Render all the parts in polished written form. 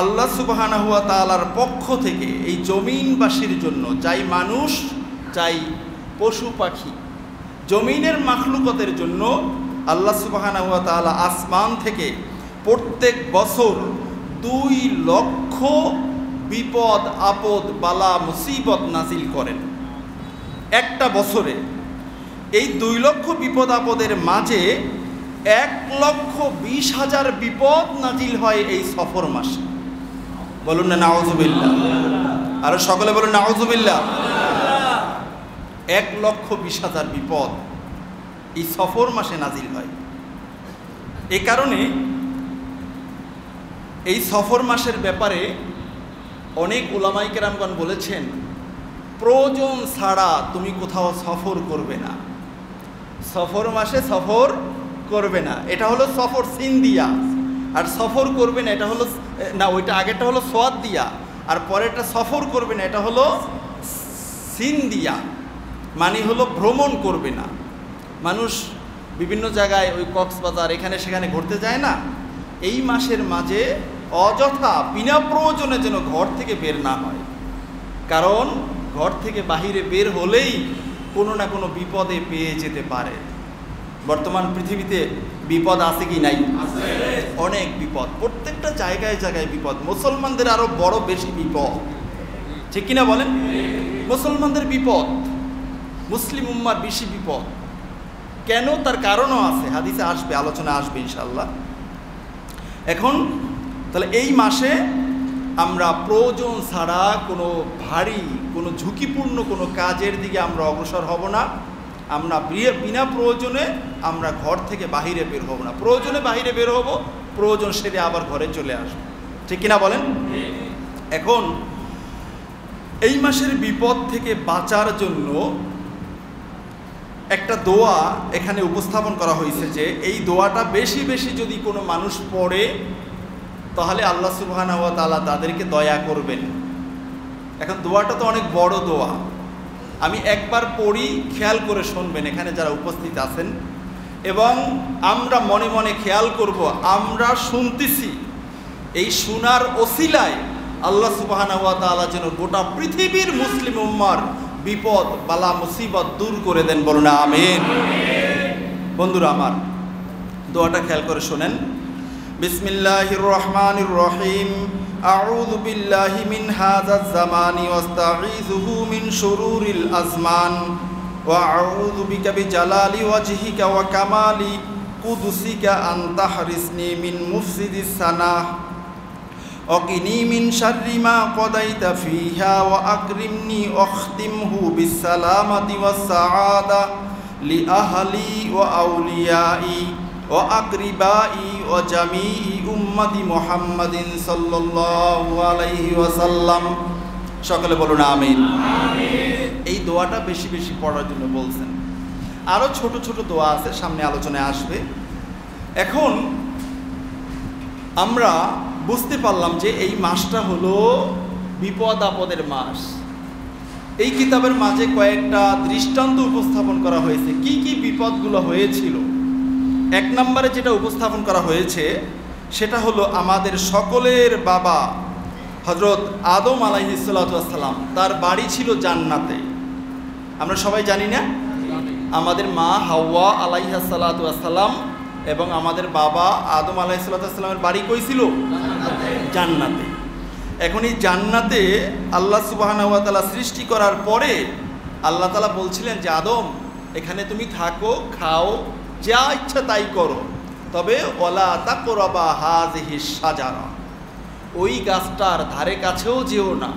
আল্লাহ সুবহানাহু ওয়া তাআলার পক্ষ থেকে এই জমিনবাসীর জন্য, চাই মানুষ চাই পশু পাখি, জমিনের মাখলুকতের জন্য আল্লাহ সুবহানাহু ওয়া তাআলা আসমান থেকে প্রত্যেক বছর 2 লক্ষ বিপদ আপদ বালা মুসিবত নাজিল করেন একটা বছরে। এই 2 লক্ষ বিপদ আপদের মাঝে 1,20,000 বিপদ নাজিল হয় এই সফর মাসে। বলুন না নাউজুবিল্লাহ, আর সকলে বলুন নাউজুবিল্লাহ। 1,20,000 বিপদ এই সফর মাসে নাজিল হয়। এ কারণে এই সফর মাসের ব্যাপারে অনেক উলামায়ে কেরামগণ বলেছেন, প্রয়োজন ছাড়া তুমি কোথাও সফর করবে না, সফর মাসে সফর করবে না। এটা হলো সফর সিন দিয়া, আর সফর করবে না এটা হলো না, ওইটা আগেরটা হলো সোয়াদ দিয়া, আর পরেরটা সফর করবে না এটা হলো সিন দিয়া, মানে হলো ভ্রমণ করবে না। মানুষ বিভিন্ন জায়গায় ওই কক্সবাজার এখানে সেখানে ঘুরতে যায় না, এই মাসের মাঝে অযথা বিনা প্রয়োজনে যেন ঘর থেকে বের না হয়, কারণ ঘর থেকে বাহিরে বের হলেই কোনো না কোনো বিপদে পেয়ে যেতে পারে। বর্তমান পৃথিবীতে বিপদ আছে কি নাই? অনেক বিপদ, প্রত্যেকটা জায়গায় জায়গায় বিপদ। মুসলমানদের আরো বড় বেশি বিপদ, ঠিক কিনা বলেন? মুসলমানদের বিপদ, মুসলিম উম্মার বেশি বিপদ। কেন? তার কারণও আছে, হাদিসে আসবে, আলোচনা আসবে ইনশাআল্লাহ। এখন তাহলে এই মাসে আমরা প্রয়োজন ছাড়া কোনো ভারী কোনো ঝুঁকিপূর্ণ কোনো কাজের দিকে আমরা অগ্রসর হব না। আমরা বিনা প্রয়োজনে আমরা ঘর থেকে বাহিরে বের হব না, প্রয়োজনে বাহিরে বের হব, প্রয়োজন সেরে আবার ঘরে চলে আসবো, ঠিক কিনা বলেন? এখন এই মাসের বিপদ থেকে বাঁচার জন্য একটা দোয়া এখানে উপস্থাপন করা হয়েছে, যে এই দোয়াটা বেশি বেশি যদি কোনো মানুষ পড়ে তাহলে আল্লাহ সুবহানাহু ওয়া তাআলা তাদেরকে দয়া করবেন। এখন দোয়াটা তো অনেক বড় দোয়া, আমি একবার পড়ি, খেয়াল করে শুনবেন এখানে যারা উপস্থিত আছেন, এবং আমরা মনে মনে খেয়াল করব আমরা শুনতেছি, এই শোনার ওসিলায় আল্লাহ সুবহানাহু ওয়া তাআলা যেন গোটা পৃথিবীর মুসলিম উম্মার বিপদ বালা মুসিবত দূর করে দেন, বলুন আমিন। বন্ধুরা আমার, দোয়াটা খেয়াল করে শোনেন। বিসমিল্লাহির রহমানির রহিম। আউযু বিল্লাহি মিন হাযাজ জামানি ওয়াস্তাঈযুহু মিন শুরুরিল আজমান ওয়া আউযু বিকা বিজালালি ওয়াজহিকা ওয়া কামালি কুদসিকা আন তাহরিসনি মিন মুফসিদিস সানাহ ওয়াকিনি মিন শাররি মা কদাইতা ফিহা ওয়া আকরিমনি ওয়াখতিমহু বিসসালামাতি ওয়াস সাআদা লি আহলি ওয়া আউলিয়াই ও আকরিবাই ও জামিই উম্মতি মুহাম্মাদিন সাল্লাল্লাহু আলাইহি ওয়াসাল্লাম। সকলে বলুন আমিন। এই দোয়াটা বেশি বেশি পড়ার জন্য বলছেন। আরও ছোট ছোট দোয়া আছে, সামনে আলোচনায় আসবে। এখন আমরা বুঝতে পারলাম যে এই মাসটা হলো বিপদ আপদের মাস। এই কিতাবের মাঝে কয়েকটা দৃষ্টান্ত উপস্থাপন করা হয়েছে, কি কি বিপদগুলো হয়েছিল। 1 নম্বরে যেটা উপস্থাপন করা হয়েছে সেটা হলো আমাদের সকলের বাবা হযরত আদম আলাইহিস সালাতু ওয়াস সালাম, তার বাড়ি ছিল জান্নাতে। আমরা সবাই জানি না? আমাদের মা হাওয়া আলাইহিস সালাতু ওয়াস সালাম এবং আমাদের বাবা আদম আলাইহিস সালাতু ওয়াস সালামের বাড়ি কই ছিল? জান্নাতে। এখন এই জান্নাতে আল্লাহ সুবহানাহু ওয়া তাআলা সৃষ্টি করার পরে আল্লাহ তাআলা বলছিলেন যে আদম, এখানে তুমি থাকো, খাও, যা ইচ্ছা তাই করো, তবে ওয়ালা তাকরাবা হাযিহিস শাজারা, ওই গাছটার ধারে কাছেও যেও না।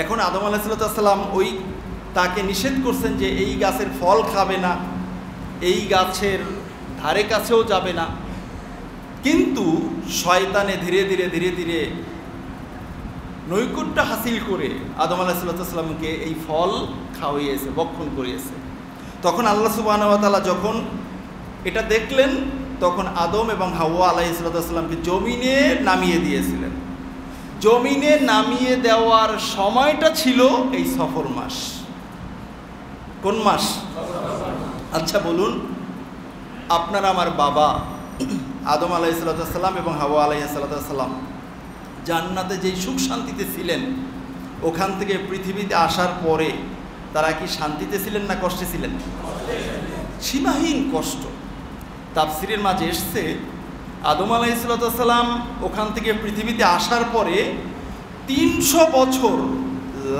এখন আদম আলাইহিস সালাম ওই তাকে নিষেধ করছেন যে এই গাছের ফল খাবে না, এই গাছের ধারে কাছেও যাবে না, কিন্তু শয়তানে ধীরে ধীরে ধীরে ধীরে নৈকট্য হাসিল করে আদম আলাইহিস সালামকে এই ফল খাওয়িয়েছে, ভক্ষণ করিয়েছে। তখন আল্লাহ সুবহানাহু ওয়া তাআলা যখন এটা দেখলেন, তখন আদম এবং হাওয়া আলাইহিস সালামকে জমিনে নামিয়ে দিয়েছিলেন। জমিনে নামিয়ে দেওয়ার সময়টা ছিল এই সফর মাস। কোন মাস? আচ্ছা বলুন, আপনার আমার বাবা আদম আলাইহিস সালাম এবং হাওয়া আলাইহিস সালাম জান্নাতে যেই সুখ শান্তিতে ছিলেন, ওখান থেকে পৃথিবীতে আসার পরে তারা কি শান্তিতে ছিলেন না কষ্টে ছিলেন? সীমাহীন কষ্ট। তাফসিরের মাঝে এসছে আদম আলাইহিস সালাম ওখান থেকে পৃথিবীতে আসার পরে 300 বছর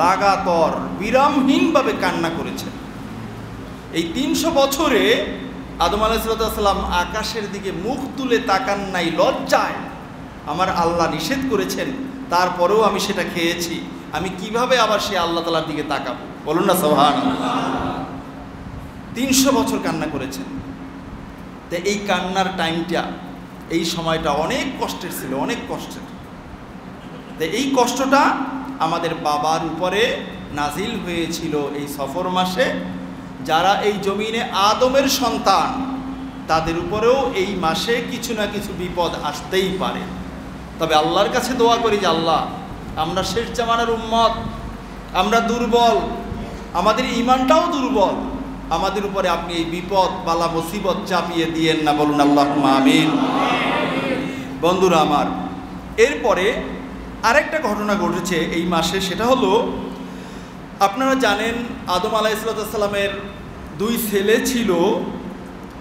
লাগাতার বিরামহীনভাবে কান্না করেছেন। এই 300 বছরে আদম আলাইহিস সালাম আকাশের দিকে মুখ তুলে তাকান নাই লজ্জায়। আমার আল্লাহ নিষেধ করেছেন, তারপরেও আমি সেটা খেয়েছি, আমি কিভাবে আবার সে আল্লাহ তাআলার দিকে তাকাবো? বলুন না সুবহানাল্লাহ। 300 বছর কান্না করেছেন। তো এই কান্নার টাইমটা, এই সময়টা অনেক কষ্টের ছিল, অনেক কষ্টের। তো এই কষ্টটা আমাদের বাবার উপরে নাজিল হয়েছিল এই সফর মাসে। যারা এই জমিনে আদমের সন্তান, তাদের উপরেও এই মাসে কিছু না কিছু বিপদ আসতেই পারে। তবে আল্লাহর কাছে দোয়া করি যে আল্লাহ, আমরা শেষ জামানার উম্মত, আমরা দুর্বল, আমাদের ঈমানটাও দুর্বল, আমাদের উপরে আপনি এই বিপদ বালা মুসিবত চাপিয়ে দিয়েন না। বলুন আল্লাহুম্মা আমিন। বন্ধুরা আমার, এরপরে আরেকটা ঘটনা ঘটেছে এই মাসে, সেটা হলো আপনারা জানেন আদম আলাইহিস সালামের 2 ছেলে ছিল,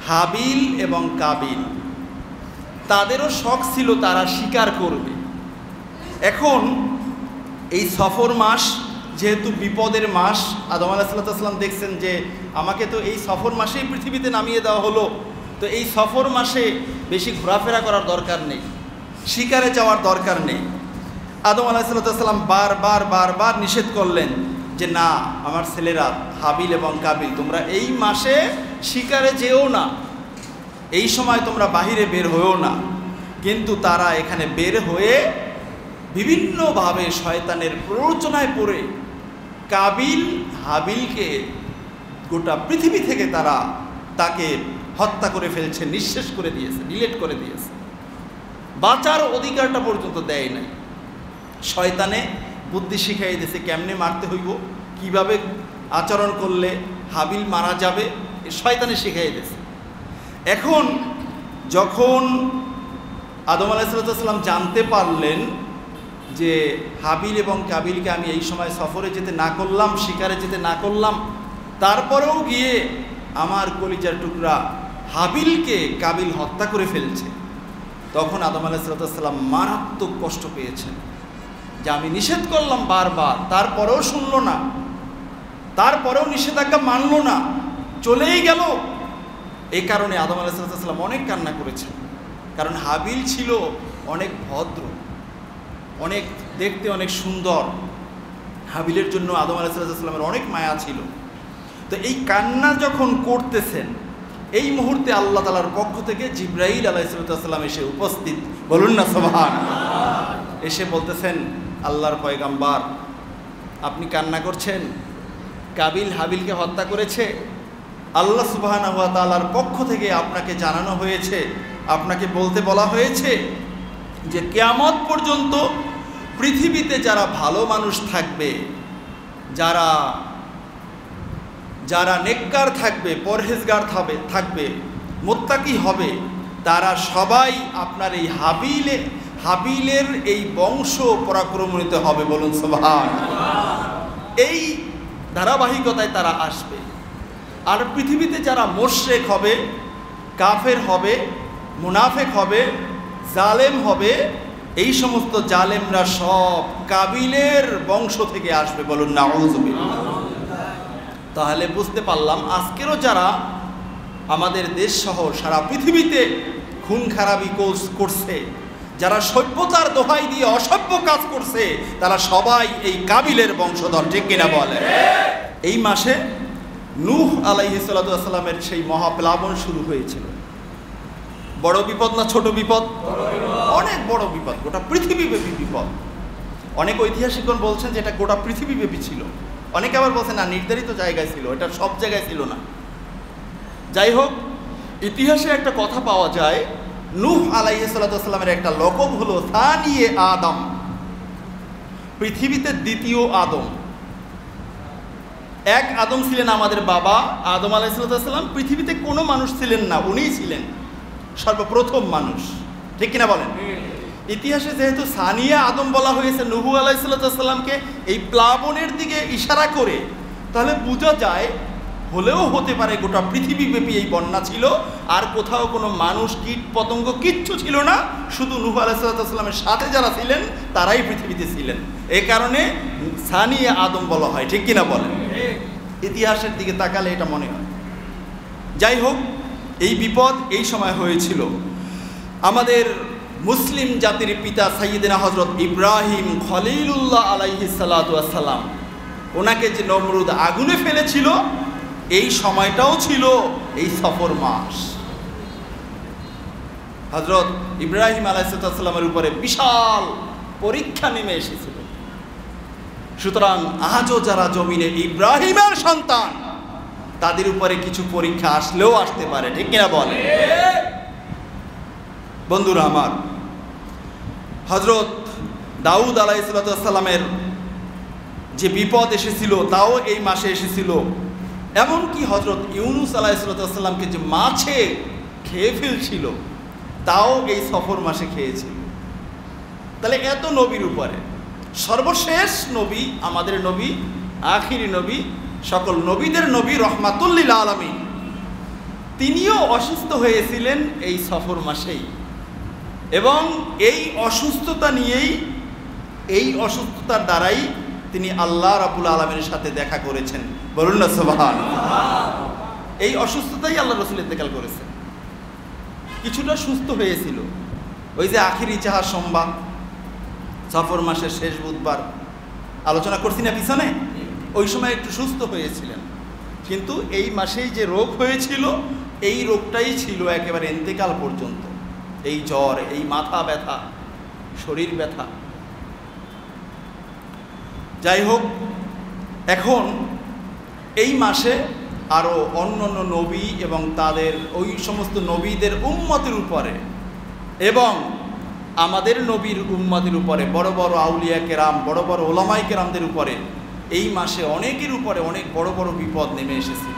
হাবিল এবং কাবিল। তাদেরও শখ ছিল তারা শিকার করবে। এখন এই সফর মাস যেহেতু বিপদের মাস, আদম আলাইহিস সালাম দেখছেন যে আমাকে তো এই সফর মাসেই পৃথিবীতে নামিয়ে দেওয়া হলো, তো এই সফর মাসে বেশি ঘোরাফেরা করার দরকার নেই, শিকারে যাওয়ার দরকার নেই। আদম আলাইহিস সালাম বারবার নিষেধ করলেন যে না, আমার ছেলেরা হাবিল এবং কাবিল, তোমরা এই মাসে শিকারে যেও না, এই সময় তোমরা বাহিরে বের হয়েও না। কিন্তু তারা এখানে বের হয়ে বিভিন্নভাবে শয়তানের প্ররোচনায় পড়ে কাবিল হাবিলকে গোটা পৃথিবী থেকে তাকে হত্যা করে ফেলছে, নিঃশেষ করে দিয়েছে, ডিলিট করে দিয়েছে। বাঁচার অধিকারটা পর্যন্ত দেয় নাই। শয়তানে বুদ্ধি শিখাই দিয়েছে কেমনে মারতে হইব, কিভাবে আচরণ করলে হাবিল মারা যাবে, শয়তানে শিখাই দিয়েছে। এখন যখন আদম আলাইহিস সালাম জানতে পারলেন যে হাবিল এবং কাবিলকে আমি এই সময় সফরে যেতে না করলাম, শিকারে যেতে না করলাম, তারপরেও গিয়ে আমার কলিজার টুকরা হাবিলকে কাবিল হত্যা করে ফেলছে, তখন আদম আলাইহিস সালাম মারাত্মক কষ্ট পেয়েছেন যে আমি নিষেধ করলাম বারবার, তারপরেও শুনল না, তারপরেও নিষেধাজ্ঞা মানল না, চলেই গেল। এই কারণে আদম আলাইহিস সালাম অনেক কান্না করেছেন। কারণ হাবিল ছিল অনেক ভদ্র, অনেক দেখতে অনেক সুন্দর। হাবিলের জন্য আদম আলাইহিস সালামের অনেক মায়া ছিল। তো এই কান্না যখন করতেছেন, এই মুহূর্তে আল্লাহ তাআলার পক্ষ থেকে জিবরাইল আলাইহিস সালাম এসে উপস্থিত। বলুন না সুবহানাল্লাহ। এসে বলতেছেন, আল্লাহর পয়গাম্বার, আপনি কান্না করছেন, কাবিল হাবিলকে হত্যা করেছে, আল্লাহ সুবহানাহু ওয়া তাআলার পক্ষ থেকে আপনাকে জানানো হয়েছে, আপনাকে বলতে বলা হয়েছে যে কিয়ামত পর্যন্ত পৃথিবীতে যারা ভালো মানুষ থাকবে, যারা নেককার থাকবে, পরহেজগার থাকবে, মুত্তাকি হবে, তারা সবাই আপনার এই হাবিলের এই বংশ পরাক্রমণিত হবে। বলুন সুবহানাল্লাহ। এই ধারাবাহিকতায় তারা আসবে। আর পৃথিবীতে যারা মুশরিক হবে, কাফের হবে, মুনাফিক হবে, জালেম হবে, এই সমস্ত জালেমরা সব কাবিলের বংশ থেকে আসবে। বলুন নাউযুবিল্লাহ। তাহলে বুঝতে পারলাম আজকেরও যারা আমাদের দেশ সহ সারা পৃথিবীতে খুন খারাপি করছে, যারা সভ্যতার দোহাই দিয়ে অসভ্য কাজ করছে, তারা সবাই এই কাবিলের বংশধর। ঠিক কিনা বলে? এই মাসে নূহ আলাইহিস সালামের সেই মহাপ্লাবন শুরু হয়েছিল। বড় বিপদ না ছোট বিপদ? অনেক বড় বিপদ, গোটা পৃথিবীব্যাপী বিপদ। অনেক ঐতিহাসিকগণ বলছেন যে এটা গোটা পৃথিবীব্যাপী ছিল, অনেকে আবার বলছেন না, নির্ধারিত জায়গায় ছিল, এটা সব জায়গায় ছিল না। যাই হোক, ইতিহাসে একটা কথা পাওয়া যায়, নূহ আলাইহিস সালামের একটা লকব হলো সানিয়ে আদম, পৃথিবীতে দ্বিতীয় আদম। এক আদম ছিলেন আমাদের বাবা আদম আলাইহিস সালাম, পৃথিবীতে কোনো মানুষ ছিলেন না, উনিই ছিলেন সর্বপ্রথম মানুষ। ঠিক কিনা বলেন? ইতিহাসে যেহেতু সানিয়া আদম বলা হয়েছে নূহ আলাইহিস সালামকে এই প্লাবনের দিকে ইশারা করে, তাহলে বোঝা যায় হলেও হতে পারে গোটা পৃথিবীব্যাপী এই বন্যা ছিল, আর কোথাও কোনো মানুষ কীট পতঙ্গ কিচ্ছু ছিল না, শুধু নূহ আলাইহিস সালামের সাথে যারা ছিলেন তারাই পৃথিবীতে ছিলেন। এই কারণে সানিয়া আদম বলা হয়, ঠিক কিনা বলেন? ইতিহাসের দিকে তাকালে এটা মনে হয়। যাই হোক, এই বিপদ এই সময় হয়েছিল। আমাদের মুসলিম জাতির পিতা সাইয়্যিদিনা হযরত ইব্রাহিম খলিলুল্লাহ আলাইহিস সালাতু ওয়াস সালাম, ওনাকে যে নমরুদ আগুনে ফেলেছিল, এই সময়টাও ছিল এই সফর মাস। হযরত ইব্রাহিম আলাইহিস সালামের উপরে বিশাল পরীক্ষা নেমে এসেছিল। সুতরাং আজও যারা জমিনে ইব্রাহিমের সন্তান, তাদের উপরে কিছু পরীক্ষা আসলেও আসতে পারে, ঠিক কিনা বলে? বন্ধুরা আমার, হযরত দাউদ আলাইহিস সালামের যে বিপদ এসেছিল তাও এই মাসে এসেছিল। এমনকি হযরত ইউনুস আলাইহিস সালামকে যে মাছে খেয়ে ফেলছিল, তাও এই সফর মাসে খেয়েছিল। তাহলে এত নবীর উপরে সর্বশেষ নবী, আমাদের নবী, আখিরি নবী, সকল নবীদের নবী, রহমাতুল লিল আলামিন, তিনিও অসুস্থ হয়েছিলেন এই সফর মাসেই। এবং এই অসুস্থতা নিয়েই, এই অসুস্থতার দ্বারাই তিনি আল্লাহ রাব্বুল আলামিনের সাথে দেখা করেছেন। বলুন না সুবহানাল্লাহ। এই অসুস্থতাই আল্লাহ রাসূল ইন্তেকাল করেছেন। কিছুটা সুস্থ হয়েছিল, ওই যে আখিরি চাহার সোমবার, সফর মাসের শেষ বুধবার আলোচনা করছি না পিছনে, ওই সময় একটু সুস্থ হয়েছিলেন। কিন্তু এই মাসেই যে রোগ হয়েছিল, এই রোগটাই ছিল একেবারে ইন্তেকাল পর্যন্ত। এই জ্বর, এই মাথা ব্যথা, শরীর ব্যথা। যাই হোক, এখন এই মাসে আরও অন্যান্য নবী এবং তাদের ওই সমস্ত নবীদের উম্মতের উপরে এবং আমাদের নবীর উম্মতের উপরে, বড় বড় আউলিয়া কেরাম, বড় বড় ওলামায়ে কেরামদের উপরে এই মাসে অনেকের উপরে অনেক বড় বড় বিপদ নেমে এসেছিল।